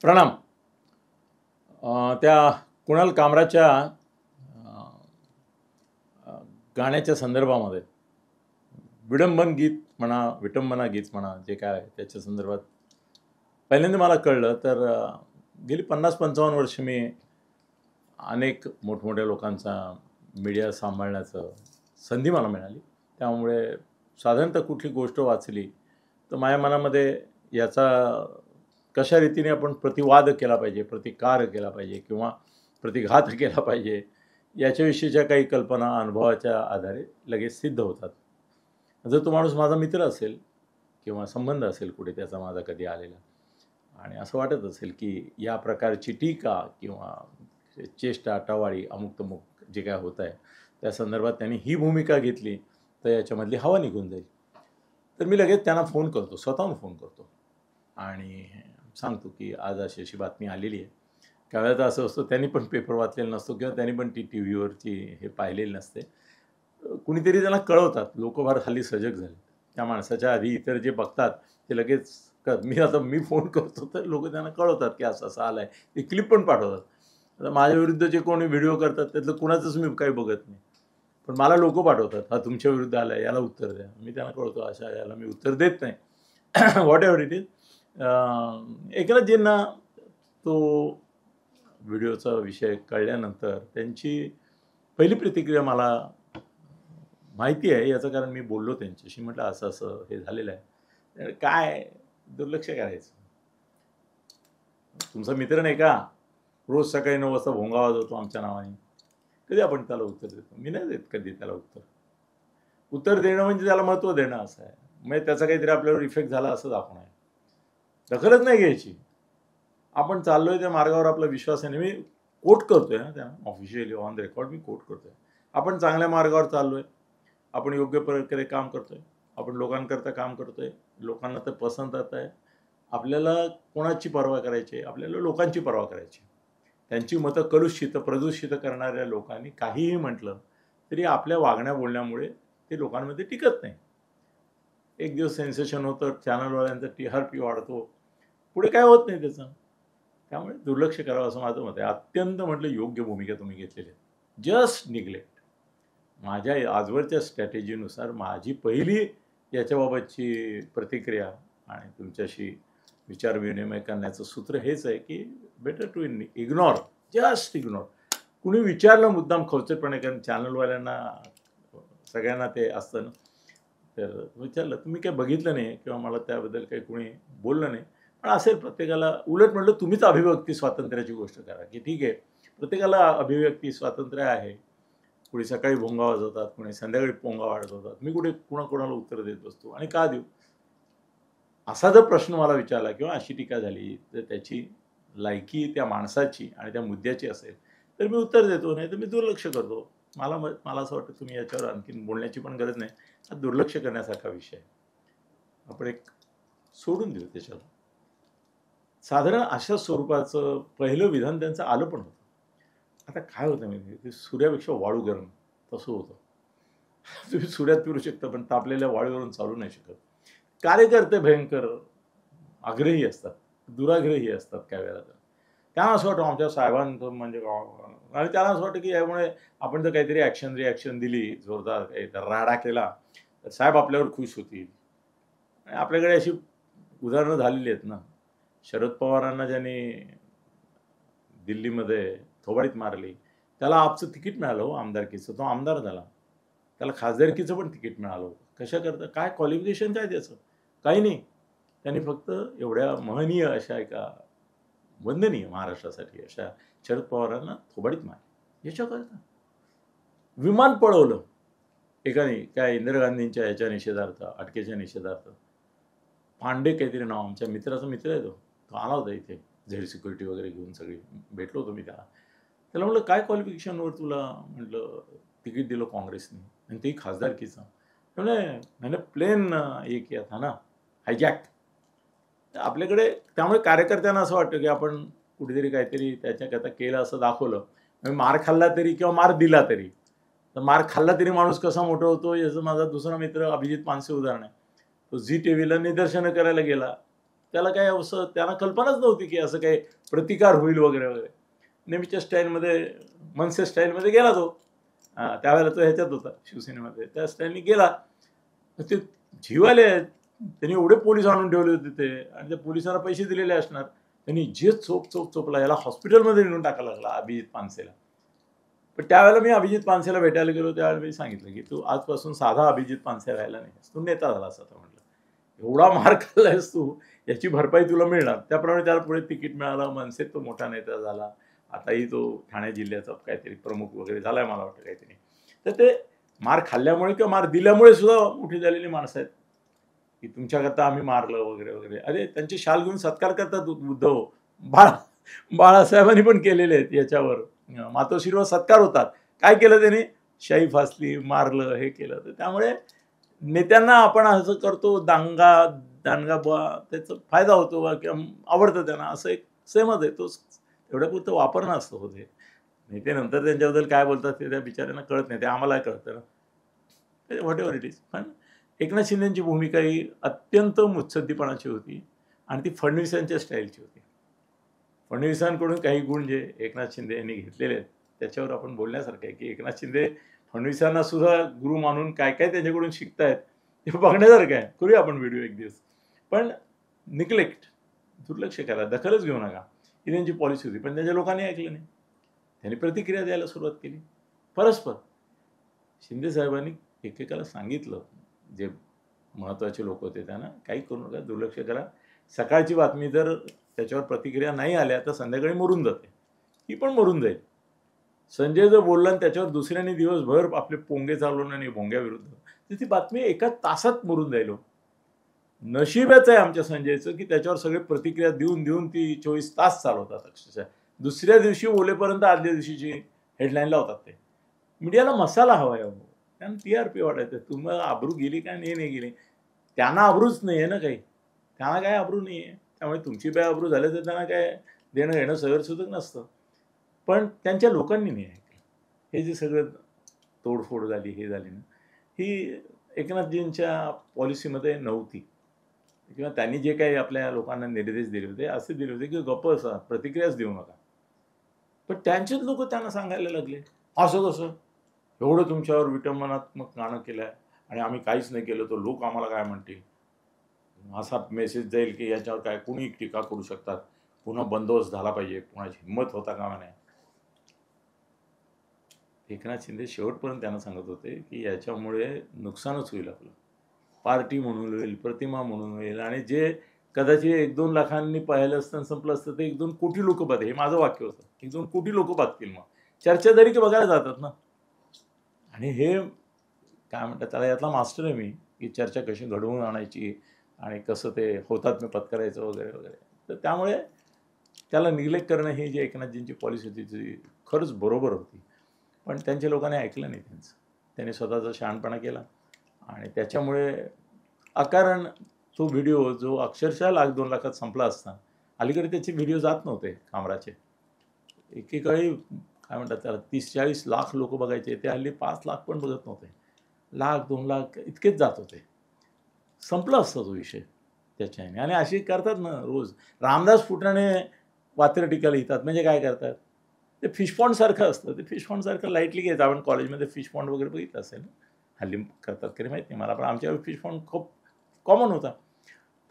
प्रणाम. त्या कुणाल कामराच्या गाण्याच्या संदर्भामध्ये विडंबन गीत म्हणा, विटंबना गीत म्हणा, जे काय आहे त्याच्या संदर्भात पहिल्यांदा मला कळलं तर गेली 50-55 वर्ष मी अनेक मोठमोठ्या लोकांचा मीडिया सांभाळण्याचं संधी मला मिळाली. त्यामुळे साधारणतः कुठली गोष्ट वाचली तर माझ्या मनामध्ये याचा कशा रीतीने आपण प्रतिवाद केला पाहिजे, प्रतिकार केला पाहिजे किंवा प्रतिघात केला पाहिजे याच्याविषयीच्या काही कल्पना अनुभवाच्या आधारे लगेच सिद्ध होतात. जर तो माणूस माझा मित्र असेल किंवा संबंध असेल कुठे त्याचा माझा कधी आलेला आणि असं वाटत असेल की या प्रकारची टीका किंवा चेष्टा टवाळी अमुक तमुक जे काय होत आहे त्या संदर्भात त्यांनी ही भूमिका घेतली तर याच्यामधली हवा निघून जाईल. तर मी लगेच त्यांना फोन करतो, स्वतःहून फोन करतो आणि सांगतो की आज अशी अशी बातमी आलेली आहे. काही वेळा तर असं असतं त्यांनी पण पेपर वाचलेला नसतो किंवा त्यांनी पण टी व्ही वरची हे पाहिलेली नसते. कुणीतरी त्यांना कळवतात. लोक फार हल्ली सजग झाले. त्या माणसाच्या आधी इतर जे बघतात ते लगेच मी फोन करतो तर लोक त्यांना कळवतात की असं असं आलं आहे. ते क्लिप पण पाठवतात. आता माझ्या विरुद्ध जे कोणी व्हिडिओ करतात त्यातलं कुणाचंच मी काही बघत नाही. पण मला लोक पाठवतात, हा तुमच्या विरुद्ध आला आहे, याला उत्तर द्या. मी त्यांना कळवतो अशा याला मी उत्तर देत नाही. Whatever it is. एकनाथजींना तो व्हिडिओचा विषय कळल्यानंतर त्यांची पहिली प्रतिक्रिया मला माहिती आहे. याचं कारण मी बोललो त्यांच्याशी. म्हटलं असं असं हे झालेलं आहे. काय दुर्लक्ष करायचं. तुमचा मित्र नाही का रोज सकाळी 9 वाजता भोंगा वाजवतो आमच्या नावाने, कधी आपण त्याला उत्तर देतो? मी नाही देत कधी त्याला उत्तर देणं म्हणजे त्याला महत्त्व देणं असं आहे. म्हणजे त्याचा काहीतरी आपल्यावर इफेक्ट झाला असं दाखवणं आहे. दखलच नाही घ्यायची. आपण चाललोय त्या मार्गावर आपला विश्वास आहे. मी कोट करतोय ना त्यांना ऑफिशियली ऑन द रेकॉर्ड मी कोट करतोय. आपण चांगल्या मार्गावर चाललोय, आपण योग्य प्रकारे काम करतोय, आपण लोकांकरता काम करतोय, लोकांना तर पसंत येत आहे. आपल्याला कोणाची पर्वा करायची? आपल्याला लोकांची पर्वा करायची. त्यांची मतं कलुषित प्रदूषित करणाऱ्या लोकांनी काहीही म्हटलं तरी आपल्या वागण्या बोलण्यामुळे ते लोकांमध्ये टिकत नाही. एक दिवस सेन्सेशन होतं, चॅनलवाल्यांचा TRP वाढतो, पुढे काय होत नाही त्याचं. त्यामुळे दुर्लक्ष करावं असं माझं मत आहे. अत्यंत म्हटलं योग्य भूमिका तुम्ही घेतलेली आहे. Just neglect. माझ्या आजवरच्या स्ट्रॅटेजीनुसार माझी पहिली याच्याबाबतची प्रतिक्रिया आणि तुमच्याशी विचारविनिमय करण्याचं सूत्र हेच आहे की better to ignore, just ignore. कुणी विचारलं मुद्दाम खवचटपणे, कारण चॅनलवाल्यांना सगळ्यांना ते असतं ना, तर विचारलं तुम्ही काही बघितलं नाही किंवा मला त्याबद्दल काही कुणी बोललं नाही, पण असेल प्रत्येकाला. उलट म्हटलं तुम्हीच अभिव्यक्ती स्वातंत्र्याची गोष्ट करा की ठीक आहे प्रत्येकाला अभिव्यक्ती स्वातंत्र्य आहे. कुणी सकाळी भोंगा वाजवतात, कुणी संध्याकाळी पोंगा वाजवतात. मी कुठे कोणाकोणाला उत्तर देत बसतो आणि का देऊ? असा जर प्रश्न मला विचारला किंवा अशी टीका झाली तर त्याची लायकी त्या माणसाची आणि त्या मुद्द्याची असेल तर मी उत्तर देतो, नाही तर मी दुर्लक्ष करतो. मला असं वाटतं तुम्ही याच्यावर आणखीन बोलण्याची पण गरज नाही. हा दुर्लक्ष करण्यासारखा विषय आहे. आपण एक सोडून देऊ त्याच्याला. साधारण अशा स्वरूपाचं पहिलं विधान त्यांचं आलं पण होतं. आता काय होतं माहिती ते सूर्यापेक्षा वाळू गरम तसं होतं. तुम्ही सूर्यात फिरू शकता पण तापलेल्या वाळूवरून चालू नाही शकत. कार्यकर्ते भयंकर आग्रही असतात, दुराग्रही असतात काही वेळेला. त्यांना असं वाटतं आमच्या साहेबांचं म्हणजे आणि त्यांना असं वाटतं की यामुळे आपण जर काहीतरी रिॲक्शन दिली, जोरदार काही राडा केला तर साहेब आपल्यावर खुश होतील. आणि आपल्याकडे अशी उदाहरणं झालेली आहेत ना. शरद पवारांना ज्यांनी दिल्लीमध्ये थोबाडीत मारली त्याला आपचं तिकीट मिळालं हो आमदारकीचं. तो आमदार झाला. त्याला खासदारकीचं पण तिकीट मिळालं. कशा करता? काय क्वालिफिकेशन काय त्याचं? काही नाही. त्यांनी फक्त एवढ्या महनीय अशा एका वंदनीय महाराष्ट्रासाठी अशा शरद पवारांना थोबाडीत मारली. याच्याकरता विमान पळवलं एकाने काय इंदिरा गांधींच्या याच्या निषेधार्थ, अटकेच्या निषेधार्थ. पांडे काहीतरी नाव, आमच्या मित्राचा मित्र आहे तो आला होता इथे झेड सिक्युरिटी वगैरे घेऊन. सगळी भेटलो होतो मी त्याला म्हटलं काय क्वालिफिकेशनवर तुला म्हटलं तिकीट दिलं काँग्रेसने आणि तेही खासदारकीचं? मैंने प्लेन हे किया था ना, हायजॅक. आपल्याकडे त्यामुळे कार्यकर्त्यांना असं वाटतं की आपण कुठेतरी काहीतरी त्याच्याकरता केलं असं दाखवलं. मार खाल्ला तरी किंवा मार दिला तरी, तर मार खाल्ला तरी माणूस कसा मोठा होतो याचं माझा दुसरा मित्र अभिजित पानसे उदाहरण आहे. तो झी TV ला निदर्शनं करायला गेला त्याला काय असं त्यांना कल्पनाच नव्हती की असं काही प्रतिकार होईल वगैरे वगैरे. नेहमीच्या स्टाईलमध्ये मनसे स्टाईलमध्ये गेला तो. त्यावेळेला तो ह्याच्यात होता शिवसेनेमध्ये. त्या स्टाईलने गेला. ते जीवाले आहेत. त्यांनी एवढे पोलीस आणून ठेवले होते ते आणि त्या पोलिसांना पैसे दिलेले असणार. त्यांनी जे चोपला याला हॉस्पिटलमध्ये नेऊन टाकायला लागला अभिजित पानसेला. पण त्यावेळेला मी अभिजित पानसेला भेटायला गेलो त्यावेळेला मी सांगितलं की तू आजपासून साधा अभिजित पानसे राहिला नाही, तू नेता झालास आता. म्हटलं एवढा मार खाल्लायस तू, याची भरपाई तुला मिळणार. त्याप्रमाणे त्याला पुढे तिकीट मिळालं, मनसेत तो मोठा नेता झाला. आताही तो ठाणे जिल्ह्याचा काहीतरी प्रमुख वगैरे झालाय मला वाटतं काहीतरी. तर ते मार खाल्ल्यामुळे किंवा मार दिल्यामुळे सुद्धा मोठी झालेली माणसं आहेत की तुमच्याकरता आम्ही मारलं वगैरे वगैरे. अरे त्यांचे शाल घेऊन सत्कार करतात उद्धव. बाळासाहेबांनी पण केलेले आहेत याच्यावर. मातोश्रीवर सत्कार होतात. काय केलं त्यांनी? शाई फासली, मारलं, हे केलं. तर त्यामुळे नेत्यांना आपण असं करतो दांगा त्याचा फायदा होतो किंवा आवडतं त्यांना, असं एक सेमच आहे. तो तेवढ्यापुरतं वापरणं असतं होते. नेते नंतर त्यांच्याबद्दल काय बोलतात ते त्या बिचाऱ्यांना कळत नाही, ते आम्हाला कळतं ना, व्हॉट एव्हर इट इज. पण एकनाथ शिंदेची भूमिका ही अत्यंत मुत्सद्दीपणाची होती आणि ती फडणवीसांच्या स्टाईलची होती. फडणवीसांकडून काही गुण जे एकनाथ शिंदे यांनी घेतलेले आहेत त्याच्यावर आपण बोलण्यासारखं आहे की एकनाथ शिंदे फडणवीसांना सुद्धा गुरु मानून काय काय त्यांच्याकडून शिकतायत हे बघण्यासारखं आहे. करूया आपण व्हिडिओ एक दिवस. पण निग्लेक्ट, दुर्लक्ष करा, दखलच घेऊ नका, ही त्यांची पॉलिसी होती. पण त्यांच्या लोकांनी ऐकलं नाही. त्यांनी प्रतिक्रिया द्यायला सुरुवात केली परस्पर. शिंदे साहेबांनी एकेकाला सांगितलं, जे महत्त्वाचे लोक होते त्यांना, काही करू नका, दुर्लक्ष करा. सकाळची बातमी जर त्याच्यावर प्रतिक्रिया नाही आल्या तर संध्याकाळी मरून जाते, ही पण मरून जाईल. संजय जर बोलला आणि त्याच्यावर दुसऱ्याने दिवसभर आपले पोंगे चालवणं आणि भोंग्याविरुद्ध, तर ती बातमी एका तासात मरून जाईल. नशीबच आहे आमच्या संजयचं की त्याच्यावर सगळे प्रतिक्रिया देऊन देऊन ती 24 तास चालवतात अक्षरशः. दुसऱ्या दिवशी बोलेपर्यंत आदल्या दिवशीची हेडलाईन लावतात. ते मीडियाला मसाला हवा आहे. त्यांना TRP वाटायचं. तुम्हाला आबरू गेली काय नाही गेली, त्यांना आबरूच नाही आहे ना काही. त्यांना काय आबरू नाही आहे. त्यामुळे तुमची बेआबरू झाली तर त्यांना काय देणं घेणं सगळं नसतं. पण त्यांच्या लोकांनी नाही ऐकलं. हे जे सगळं तोडफोड झाली, हे झाली ना, ही एकनाथजींच्या पॉलिसीमध्ये नव्हती. किंवा त्यांनी जे काही आपल्या लोकांना निर्देश दिले होते असे दिले होते की गप्प असा, प्रतिक्रियाच देऊ नका. पण त्यांचेच लोक त्यांना सांगायला लागले, असं कसं, एवढं तुमच्यावर विटंबनात्मक गाणं केलं आहे आणि आम्ही काहीच नाही केलं तर लोक आम्हाला काय म्हणतील. असा मेसेज जाईल की याच्यावर काय कुणी टीका करू शकतात, पुन्हा बंदोबस्त झाला पाहिजे, कुणाची हिंमत होता कामा नये. एकनाथ शिंदे शेवटपर्यंत त्यांना सांगत होते की याच्यामुळे नुकसानच होईल आपलं. पार्टी म्हणून होईल, प्रतिमा म्हणून होईल, आणि जे कदाचित 1-2 लाखांनी पाहिलं असतं संपलं असतं ते 1-2 कोटी लोक बघतील. हे माझं वाक्य होतं. 1-2 कोटी लोक बघतील. मग चर्चा जरी की बघायला जातात ना. आणि हे काय म्हणतात त्याला, यातला मास्टर आहे मी, की चर्चा कशी घडवून आणायची आणि कसं ते होतात पत्करायचं वगैरे वगैरे. तर त्यामुळे त्याला निग्लेक्ट करणं ही जी एकनाथजींची पॉलिसी होती ती खरंच बरोबर होती. पण त्यांच्या लोकांनी ऐकलं नाही त्यांचं. त्यांनी स्वतःचा शहाणपणा केला आणि त्याच्यामुळे अकारण तो व्हिडिओ जो अक्षरशः 1,00,000-2 लाखात संपला असता, अलीकडे त्याचे व्हिडिओ जात नव्हते कामराचे. एकेकाळी काय म्हणतात त्याला 30-40 लाख लोक बघायचे, ते हल्ली 5 लाख पण बघत नव्हते. 1,00,000-2 लाख इतकेच जात होते. संपला असता तो विषय त्याच्याने. आणि अशी करतात ना रोज. रामदास फुटाणे वात्र टीका लिहितात. म्हणजे काय करतात, ते फिशपॉन्डसारखं असतं. ते फिशपॉन्डसारखं लाईटली घ्यायचं. आपण कॉलेजमध्ये फिशपॉन्ड वगैरे बघितलं असेल, हल्ली करतात तरी माहीत नाही मला, पण आमच्या फिशपॉन्ड खूप कॉमन होता.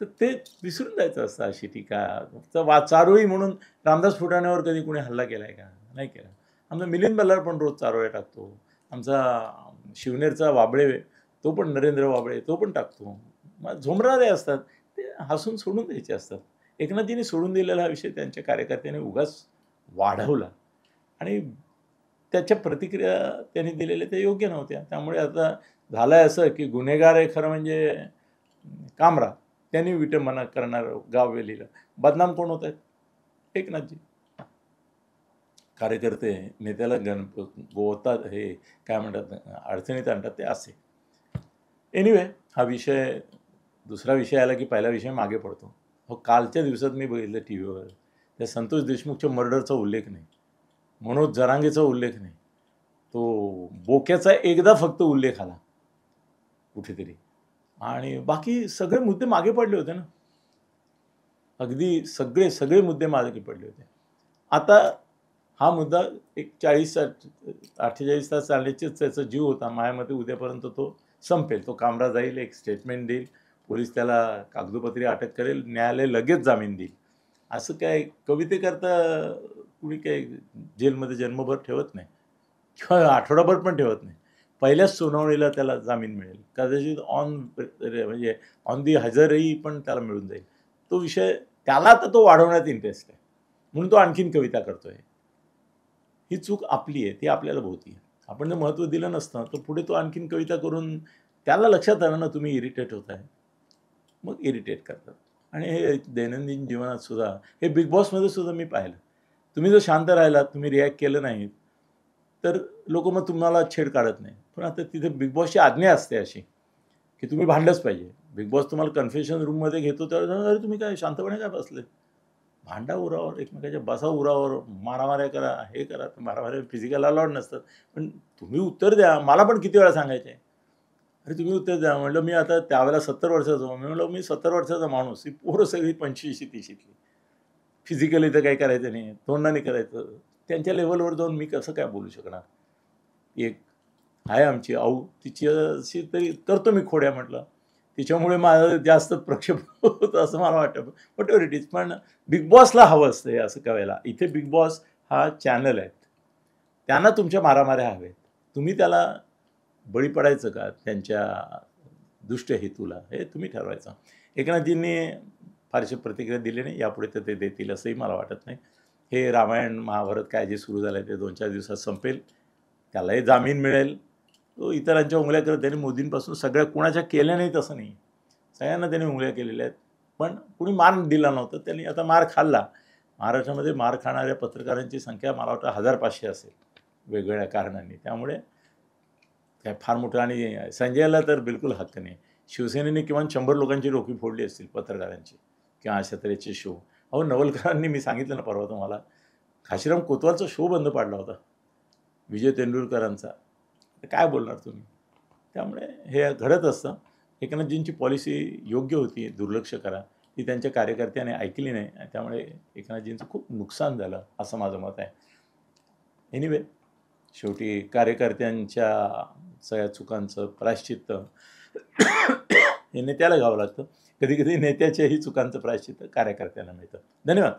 तर ते विसरून जायचं असतं अशी टीका. चारोळी म्हणून रामदास फुटाण्यावर कधी कुणी हल्ला केला आहे का? नाही केला. आमचा मिलिंद बल्लाळ पण रोज चारोळ्या टाकतो. आमचा शिवनेरचा वाबळे, तो पण नरेंद्र वाबळे, तो पण टाकतो. मग झोमरारे असतात, ते हसून सोडून द्यायचे असतात. एकनाथजींनी सोडून दिलेला हा विषय त्यांच्या कार्यकर्त्यांनी उगाच वाढवला आणि त्याच्या प्रतिक्रिया त्यांनी दिलेल्या त्या योग्य नव्हत्या. त्यामुळे आता झालं आहे असं की गुन्हेगार आहे खरं म्हणजे कामरा, त्यांनी विटंबना करणारं गाव वेलीला. बदनाम कोण होत आहेत? एकनाथजी. कार्यकर्ते नेत्याला गोवतात, हे काय म्हणतात, अडचणीत आणतात ते असे. एनिवे, हा विषय दुसरा विषय आला की पहिला विषय मागे पडतो. हो, कालच्या दिवसात मी बघितलं TVवर, त्या संतोष देशमुखच्या मर्डरचा उल्लेख नाही, मनोज जरांगेचा उल्लेख नाही, तो बोक्याचा एकदा फक्त उल्लेख आला कुठेतरी, आणि बाकी सगळे मुद्दे मागे पडले होते ना. अगदी सगळे सगळे मुद्दे मार्गी पडले होते. आता हा मुद्दा एक 48 तास चालण्याचीच त्याचा जीव होता. माझ्या मते उद्यापर्यंत तो संपेल. तो कामरा जाईल, एक स्टेटमेंट देईल, पोलीस त्याला कागदोपत्री अटक करेल, न्यायालय लगेच जामीन देईल. असं काय कवितेकरता कुणी काही जेलमध्ये जन्मभर ठेवत नाही किंवा आठवडाभर पण ठेवत नाही. पहिल्याच सुनावणीला त्याला जामीन मिळेल. कदाचित म्हणजे ऑन दी हजरही पण त्याला मिळून जाईल. तो विषय त्याला तर तो वाढवण्यात इंटरेस्ट आहे. म्हणून तो आणखीन कविता करतोय. ही चूक आपली आहे, ती आपल्याला भोवती आहे. आपण जर महत्त्व दिलं नसतं तर पुढे तो आणखीन कविता करून त्याला लक्षात आलं ना तुम्ही इरिटेट होताय. मग इरिटेट करतात. आणि हे दैनंदिन जीवनात सुद्धा हे बिग बॉसमध्ये सुद्धा मी पाहिलं. तुम्ही जर शांत राहिलात, तुम्ही रिॲक्ट केलं नाही, तर लोकं मग तुम्हाला छेड काढत नाही. पण आता तिथे बिग बॉसची आज्ञा असते अशी, की तुम्ही भांडलंच पाहिजे. बिग बॉस तुम्हाला कन्फेशन रूममध्ये घेतो तेव्हा अरे तुम्ही काय शांतपणे काय बसले? भांडा उरावर, एकमेकाच्या बसा उरावर, मारामाऱ्या करा, हे करा. मारामाऱ्या फिजिकल अलाउड नसतात. पण तुम्ही उत्तर द्या. मला पण किती वेळा सांगायचे आहे. अरे तुम्ही उत्तर द्या. म्हटलं मी आता त्यावेळेला 70 वर्षाचा. मी म्हटलं मी 70 वर्षाचा माणूस. ही पोरं सगळी 25-30शीतली. फिजिकली तर काही करायचं नाही. तोंडाने करायचं. त्यांच्या लेव्हलवर जाऊन मी कसं काय बोलू शकणार? एक आहे आमची आऊ, तिच्याशी तरी करतो मी खोड्या म्हटलं. तिच्यामुळे माझं जास्त प्रक्षेप होतं असं मला वाटतं. What ever it is. पण बिग बॉसला हवं असतं हे असं करायला. इथे बिग बॉस हा चॅनल आहे. त्यांना तुमच्या मारामाऱ्या हव्यात. तुम्ही त्याला बळी पडायचं का त्यांच्या दुष्ट हेतूला, हे तुम्ही ठरवायचं. एकनाथजींनी फारशी प्रतिक्रिया दिली नाही. यापुढे तर ते देतील असंही मला वाटत नाही. हे रामायण महाभारत काय जे सुरू झालं आहे ते 2-4 दिवसात संपेल. त्यालाही जामीन मिळेल. तो इतरांच्या उंगल्या करत त्यांनी मोदींपासून सगळ्या कुणाच्या केल्या नाहीत असं नाही. सगळ्यांना त्यांनी उंगल्या केलेल्या आहेत. पण कुणी मार दिला नव्हता. त्यांनी आता मार खाल्ला. महाराष्ट्रामध्ये मार खाणाऱ्या पत्रकारांची संख्या मला वाटतं 1500 असेल वेगवेगळ्या कारणांनी. त्यामुळे काय फार मोठं आणि संजयला तर बिलकुल हक्क नाही. शिवसेनेने किमान 100 लोकांची डोकी फोडली असतील पत्रकारांची किंवा अशा तऱ्हेचे शो. अहो नवलकरांनी मी सांगितलं ना परवा तुम्हाला, घाशीराम कोतवालचा शो बंद पाडला होता विजय तेंडुलकरांचा. तर काय बोलणार तुम्ही? त्यामुळे हे घडत असतं. एकनाथजींची पॉलिसी योग्य होती, दुर्लक्ष करा. ती त्यांच्या कार्यकर्त्याने ऐकली नाही. त्यामुळे एकनाथजींचं खूप नुकसान झालं असं माझं मत आहे. एनिवे शेवटी कार्यकर्त्यांच्या सगळ्या चुकांचं प्रायश्चित्त हे नेत्याला घ्यावं लागतं. कधी कधी नेत्याच्याही चुकांचं प्रायश्चित्त कार्यकर्त्यांना मिळतं. धन्यवाद.